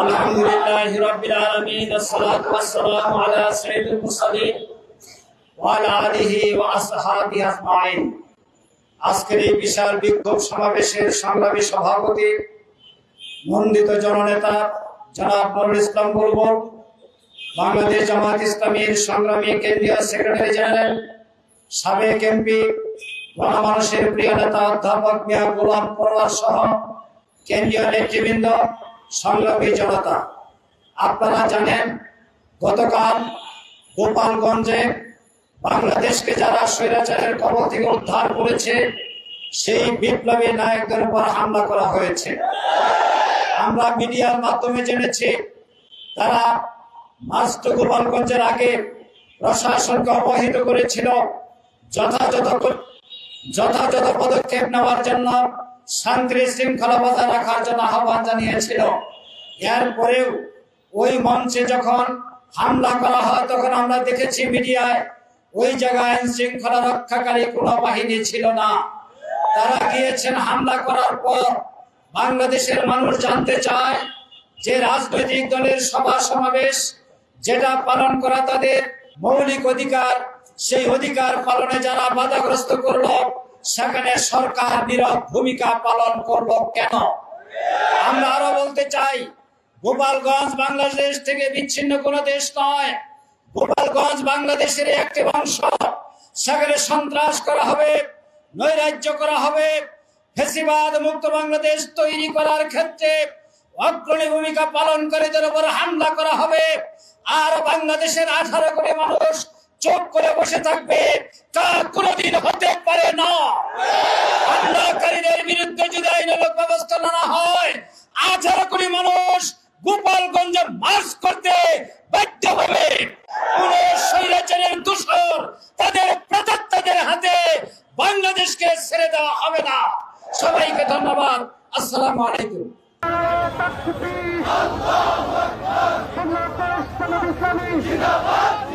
আলহামদুলিল্লাহি রাব্বিল আলামিন আসসালাতু ওয়াসসালামু আলা সাইয়্যিদিল মুরসালিন ওয়া আলা আলিহি ওয়া আসহাবিহি আজমাইন। আজকের এই বিশাল বিক্ষোভ সমাবেশের সংগ্রামী সভাপতি নন্দিত জননেতা জনাব নুরুল ইসলাম বুলবুল, বাংলাদেশ জামায়াত ইসলামীর সংগ্রামী কেন্দ্রীয় সেক্রেটারি জেনারেল, সাবেক এমপি, গণমানুষের প্রিয় নেতা অধ্যাপক মিয়া গোলাম পরোয়ার সহ কেন্দ্রীয় নেতৃবৃন্দ, সংগ্রামী জনতা, আপনারা জানেন গতকাল গোপালগঞ্জে বাংলাদেশকে যারা স্বৈরাচারের কবল থেকে উদ্ধার করেছে সেই বিপ্লবী নায়কদের উপর হামলা করা হয়েছে। আমরা মিডিয়ার মাধ্যমে জেনেছি তারা মাস্ট গোপালগঞ্জের আগে প্রশাসনকে অবহিত করেছিল, যথাযথ পদক্ষেপ নেওয়ার জন্য, শান্তি শৃঙ্খলা বজায় রাখার জন্য আহ্বান জানিয়েছিল। এরপরেও ওই মঞ্চে যখন হামলা করা হয় তখন আমরা দেখেছি মিডিয়ায় ওই জায়গায় আইন শৃঙ্খলা রক্ষাকারী কোনো বাহিনী ছিল না। তারা গিয়েছেন হামলা করার পর বাংলাদেশের মানুষ জানতে চায় যে রাজনৈতিক দলের সভা সমাবেশ যেটা পালন করা তাদের মৌলিক অধিকার, সেই অধিকার পালনে যারা বাধাগ্রস্ত করলো সেখানে সরকার নীরব ভূমিকা পালন করলো কেন? আমরা আরো বলতে চাই, গোপালগঞ্জ বাংলাদেশ থেকে বিচ্ছিন্ন কোনো দেশ নয়। গোপালগঞ্জ বাংলাদেশের একটি অংশ। সেখানে সন্ত্রাস করা হবে, নৈরাজ্য করা হবে, ফ্যাসিবাদ মুক্ত বাংলাদেশ তৈরি করার ক্ষেত্রে অগ্রণী ভূমিকা পালনকারীদের উপর হামলা করা হবে। আর বাংলাদেশের 18 কোটি মানুষ চোখ করে বসে থাকবে, তা কোনোদিন হতে পারে না। হামলাকারীদের বিরুদ্ধে যদি আইনানুগ ব্যবস্থা নেওয়া হয় 18 কোটি মানুষ গোপালগঞ্জে মার্চ করতে বাধ্য হবে। কোন স্বৈরাচারের দূষণ তাদের প্রেতাত্মাদের হাতে বাংলাদেশকে ছেড়ে দেওয়া হবে না। সবাইকে ধন্যবাদ। আসসালামু আলাইকুম। জিন্দাবাদ।